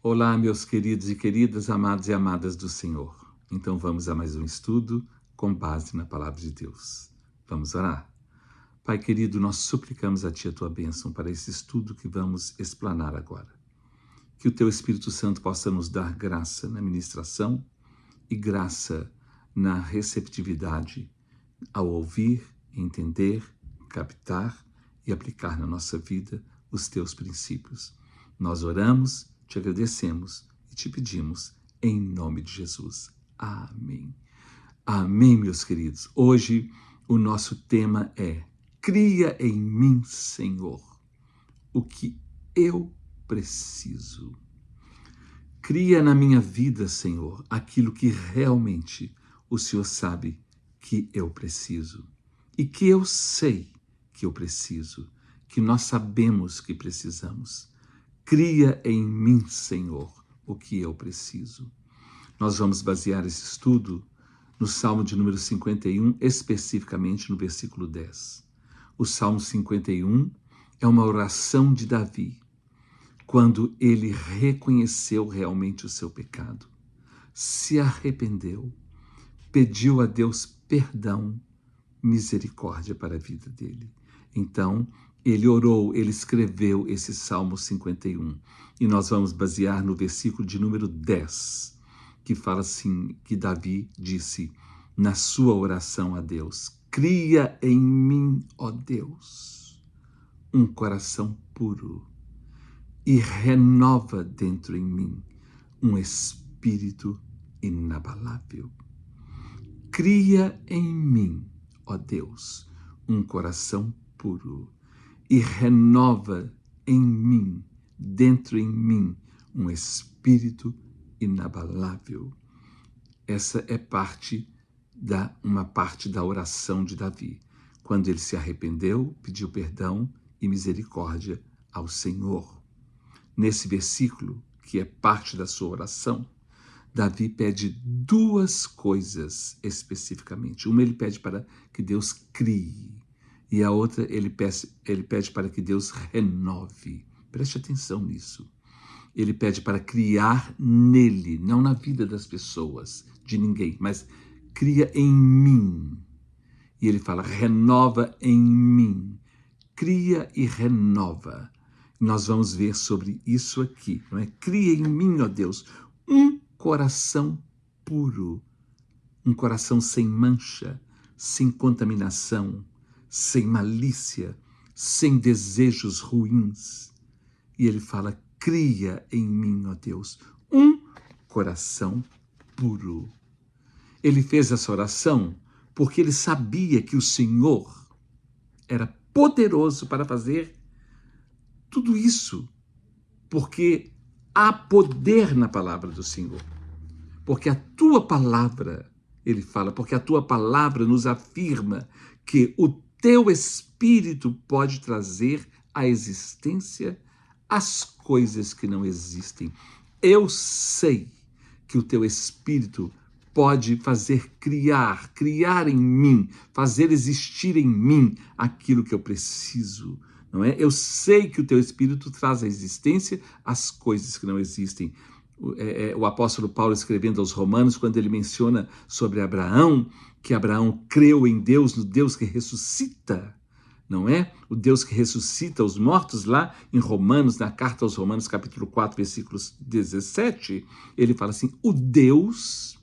Olá, meus queridos e queridas, amados e amadas do Senhor. Então vamos a mais um estudo com base na Palavra de Deus. Vamos orar? Pai querido, nós suplicamos a Ti a Tua bênção para esse estudo que vamos explanar agora. Que o Teu Espírito Santo possa nos dar graça na ministração e graça na receptividade ao ouvir, entender, captar e aplicar na nossa vida os Teus princípios. Nós oramos, te agradecemos e te pedimos em nome de Jesus. Amém. Amém, meus queridos. Hoje o nosso tema é: cria em mim, Senhor, o que eu preciso. Cria na minha vida, Senhor, aquilo que realmente o Senhor sabe que eu preciso e que eu sei que eu preciso, que nós sabemos que precisamos. Cria em mim, Senhor, o que eu preciso. Nós vamos basear esse estudo no Salmo de número 51, especificamente no versículo 10. O Salmo 51 é uma oração de Davi, quando ele reconheceu realmente o seu pecado, se arrependeu, pediu a Deus perdão, misericórdia para a vida dele. Então, ele orou, ele escreveu esse Salmo 51. E nós vamos basear no versículo de número 10, que fala assim, que Davi disse na sua oração a Deus: cria em mim, ó Deus, um coração puro e renova dentro em mim um espírito inabalável. Cria em mim, ó Deus, um coração puro e renova em mim, dentro em mim, um espírito inabalável. Essa é uma parte da oração de Davi, quando ele se arrependeu, pediu perdão e misericórdia ao Senhor. Nesse versículo, que é parte da sua oração, Davi pede duas coisas especificamente. Uma ele pede para que Deus crie, e a outra ele pede para que Deus renove. Preste atenção nisso. Ele pede para criar nele, não na vida das pessoas, de ninguém, mas cria em mim. E ele fala, renova em mim. Cria e renova. Nós vamos ver sobre isso aqui, não é? Cria em mim, ó Deus, um coração puro, um coração sem mancha, sem contaminação, sem malícia, sem desejos ruins. E ele fala, cria em mim, ó Deus, um coração puro. Ele fez essa oração porque ele sabia que o Senhor era poderoso para fazer tudo isso, porque há poder na palavra do Senhor. Porque a tua palavra, ele fala, porque a tua palavra nos afirma que o teu Espírito pode trazer à existência as coisas que não existem. Eu sei que o teu Espírito pode fazer criar em mim, fazer existir em mim aquilo que eu preciso, não é? Eu sei que o teu Espírito traz à existência as coisas que não existem. O apóstolo Paulo, escrevendo aos Romanos, quando ele menciona sobre Abraão, que Abraão creu em Deus, no Deus que ressuscita, não é? O Deus que ressuscita os mortos, lá em Romanos, na carta aos Romanos, capítulo 4, versículos 17, ele fala assim, o Deus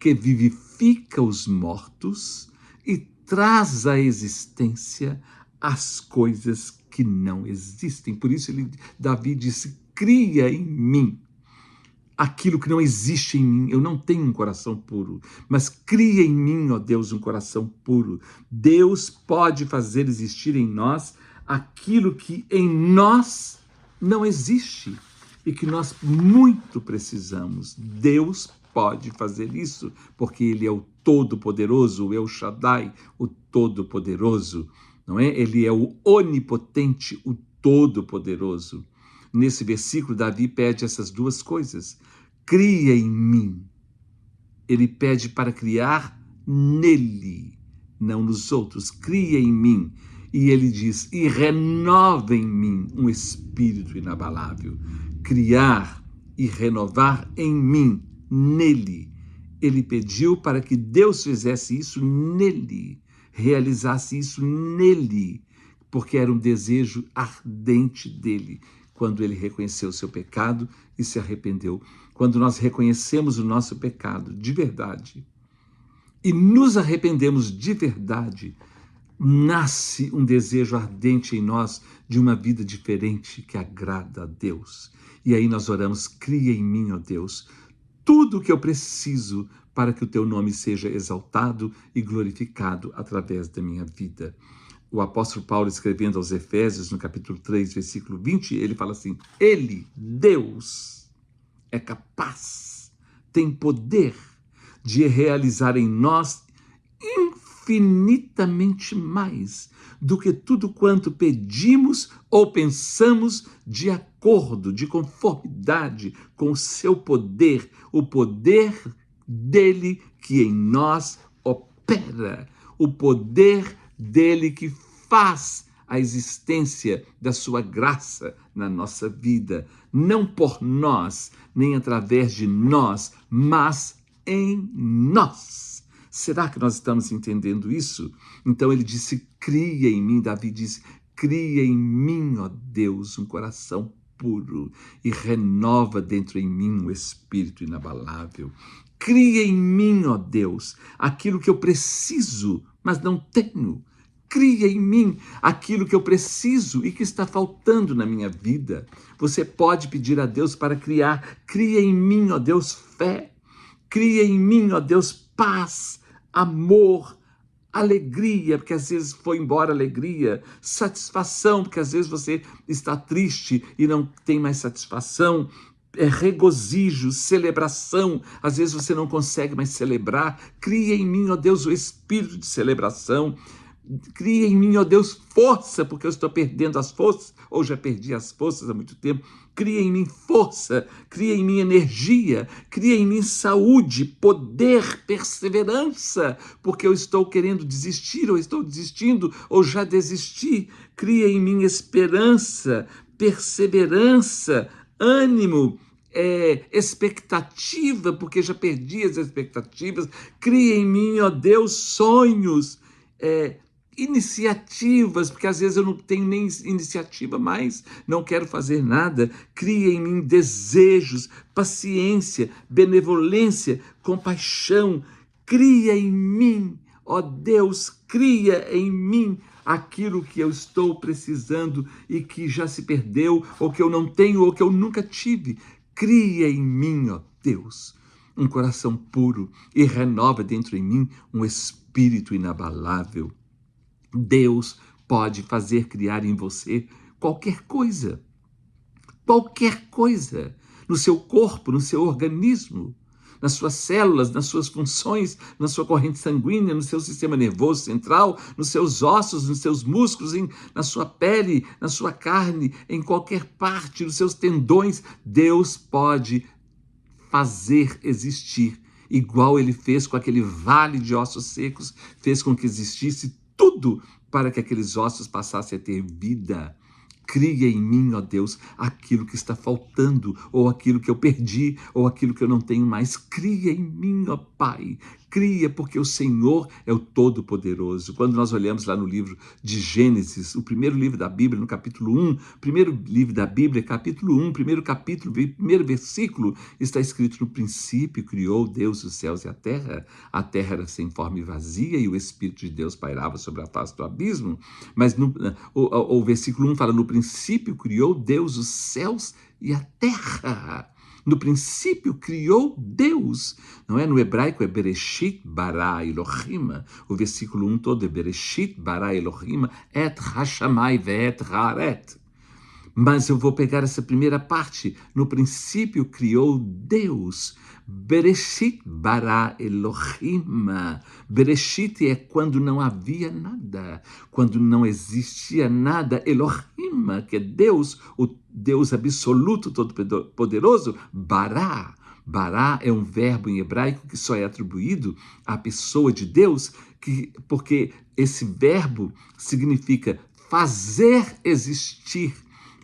que vivifica os mortos e traz à existência as coisas que não existem. Por isso Davi disse, cria em mim aquilo que não existe em mim. Eu não tenho um coração puro, mas cria em mim, ó Deus, um coração puro. Deus pode fazer existir em nós aquilo que em nós não existe e que nós muito precisamos. Deus pode fazer isso, porque Ele é o Todo-Poderoso, o El Shaddai, o Todo-Poderoso, não é? Ele é o Onipotente, o Todo-Poderoso. Nesse versículo, Davi pede essas duas coisas. Cria em mim. Ele pede para criar nele, não nos outros. Cria em mim. E ele diz, e renova em mim um espírito inabalável. Criar e renovar em mim, nele. Ele pediu para que Deus fizesse isso nele, realizasse isso nele, porque era um desejo ardente dele, quando ele reconheceu o seu pecado e se arrependeu. Quando nós reconhecemos o nosso pecado de verdade e nos arrependemos de verdade, nasce um desejo ardente em nós de uma vida diferente que agrada a Deus. E aí nós oramos: cria em mim, ó Deus, tudo o que eu preciso para que o teu nome seja exaltado e glorificado através da minha vida. O apóstolo Paulo, escrevendo aos Efésios, no capítulo 3, versículo 20, ele fala assim: ele, Deus, é capaz, tem poder de realizar em nós infinitamente mais do que tudo quanto pedimos ou pensamos, de acordo, de conformidade com o seu poder, o poder dele que em nós opera, o poder dele que faz a existência da sua graça na nossa vida, não por nós, nem através de nós, mas em nós. Será que nós estamos entendendo isso? Então ele disse: cria em mim, Davi disse, cria em mim, ó Deus, um coração puro e renova dentro em mim um espírito inabalável. Cria em mim, ó Deus, aquilo que eu preciso, mas não tenho. Cria em mim aquilo que eu preciso e que está faltando na minha vida. Você pode pedir a Deus para criar. Cria em mim, ó Deus, fé. Cria em mim, ó Deus, paz, amor, alegria, porque às vezes foi embora a alegria, satisfação, porque às vezes você está triste e não tem mais satisfação, regozijo, celebração, às vezes você não consegue mais celebrar. Cria em mim, ó Deus, o espírito de celebração. Cria em mim, ó Deus, força, porque eu estou perdendo as forças, ou já perdi as forças há muito tempo. Cria em mim força, cria em mim energia, cria em mim saúde, poder, perseverança, porque eu estou querendo desistir, ou estou desistindo, ou já desisti. Cria em mim esperança, perseverança, ânimo, expectativa, porque já perdi as expectativas. Cria em mim, ó Deus, sonhos, iniciativas, porque às vezes eu não tenho nem iniciativa mais, não quero fazer nada. Cria em mim desejos, paciência, benevolência, compaixão. Cria em mim, ó Deus, cria em mim aquilo que eu estou precisando e que já se perdeu, ou que eu não tenho, ou que eu nunca tive. Cria em mim, ó Deus, um coração puro e renova dentro em mim um espírito inabalável. Deus pode fazer criar em você qualquer coisa, no seu corpo, no seu organismo, nas suas células, nas suas funções, na sua corrente sanguínea, no seu sistema nervoso central, nos seus ossos, nos seus músculos, na sua pele, na sua carne, em qualquer parte, nos seus tendões. Deus pode fazer existir, igual ele fez com aquele vale de ossos secos, fez com que existisse tudo para que aqueles ossos passassem a ter vida. Cria em mim, ó Deus, aquilo que está faltando, ou aquilo que eu perdi, ou aquilo que eu não tenho mais. Cria em mim, ó Pai. Cria, porque o Senhor é o Todo-Poderoso. Quando nós olhamos lá no livro de Gênesis, o primeiro livro da Bíblia, no capítulo 1, primeiro livro da Bíblia, capítulo 1, primeiro capítulo, primeiro versículo, está escrito: no princípio criou Deus os céus e a terra era sem forma e vazia, e o Espírito de Deus pairava sobre a face do abismo. Mas o versículo 1 fala: no princípio criou Deus os céus e a terra. No princípio criou Deus, não é? No hebraico é Bereshit bara Elohim, o versículo 1 todo é Bereshit bara Elohim et hashamai ve'et haaret. Mas eu vou pegar essa primeira parte. No princípio criou Deus. Bereshit bara Elohim. Bereshit é quando não havia nada, quando não existia nada. Elohim, que é Deus, o Deus absoluto, todo-poderoso. Bara. Bara é um verbo em hebraico que só é atribuído à pessoa de Deus, porque esse verbo significa fazer existir,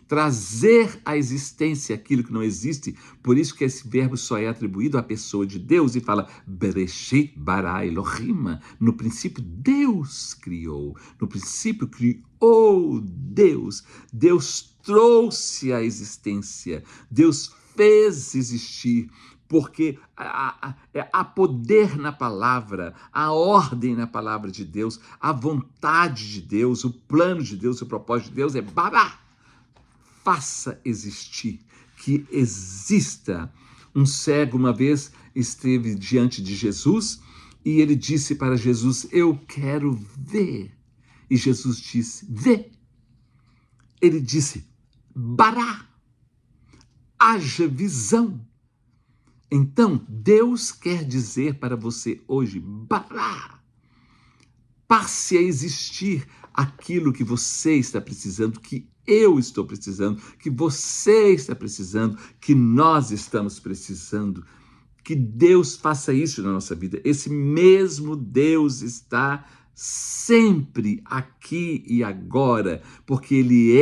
trazer à existência aquilo que não existe. Por isso que esse verbo só é atribuído à pessoa de Deus e fala Bereshit bara Elohim. No princípio, Deus criou. No princípio, criou Deus. Deus trouxe à existência. Deus fez existir. Porque há poder na palavra, há ordem na palavra de Deus, a vontade de Deus, o plano de Deus, o propósito de Deus é bará. Faça existir, que exista. Um cego uma vez esteve diante de Jesus e ele disse para Jesus, eu quero ver. E Jesus disse, vê. Ele disse, bará, haja visão. Então, Deus quer dizer para você hoje, bará, passe a existir aquilo que você está precisando, que eu estou precisando, que você está precisando, que nós estamos precisando. Que Deus faça isso na nossa vida. Esse mesmo Deus está sempre aqui e agora, porque Ele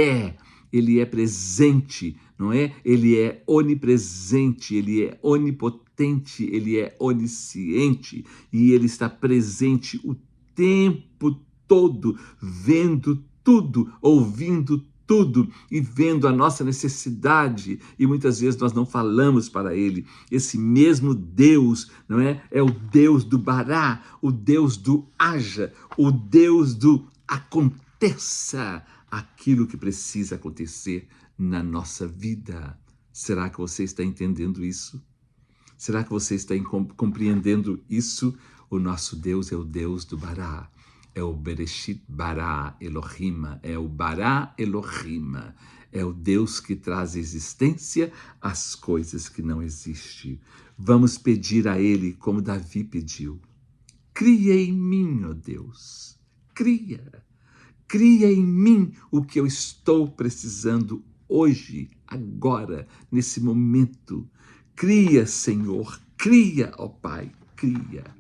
é presente, não é? Ele é onipresente, Ele é onipotente, Ele é onisciente e Ele está presente o tempo todo, vendo tudo, ouvindo tudo e vendo a nossa necessidade, e muitas vezes nós não falamos para Ele. Esse mesmo Deus, não é? É o Deus do bará, o Deus do haja, o Deus do aconteça aquilo que precisa acontecer na nossa vida. Será que você está entendendo isso? Será que você está compreendendo isso? O nosso Deus é o Deus do bará. É o Bereshit bara Elohim, é o bara Elohim, é o Deus que traz existência às coisas que não existem. Vamos pedir a Ele, como Davi pediu, cria em mim, ó Deus, cria em mim o que eu estou precisando hoje, agora, nesse momento. Cria, Senhor, cria, ó Pai, cria.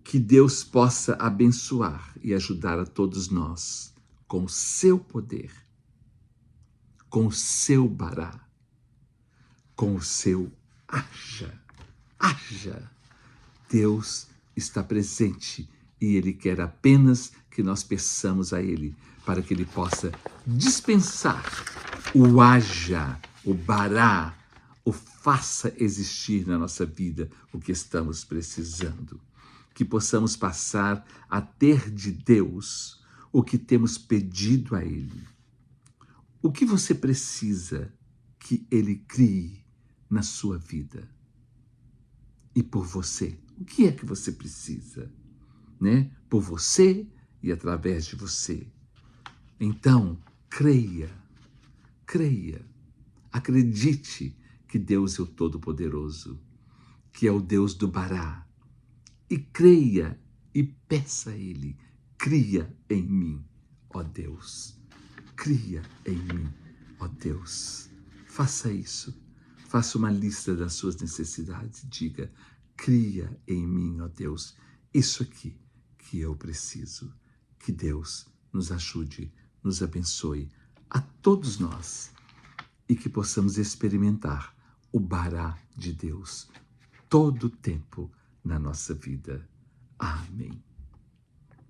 Que Deus possa abençoar e ajudar a todos nós com o seu poder, com o seu bará, com o seu haja. Haja. Deus está presente e Ele quer apenas que nós peçamos a Ele para que Ele possa dispensar o haja, o bará, o faça existir na nossa vida o que estamos precisando. Que possamos passar a ter de Deus o que temos pedido a Ele. O que você precisa que Ele crie na sua vida? E por você, o que é que você precisa? Né? Por você e através de você. Então, creia, acredite que Deus é o Todo-Poderoso, que é o Deus do bará. E creia e peça a Ele, cria em mim, ó Deus. Cria em mim, ó Deus. Faça isso. Faça uma lista das suas necessidades. Diga, cria em mim, ó Deus, isso aqui que eu preciso. Que Deus nos ajude, nos abençoe, a todos nós, e que possamos experimentar o bará de Deus todo o tempo na nossa vida. Amém.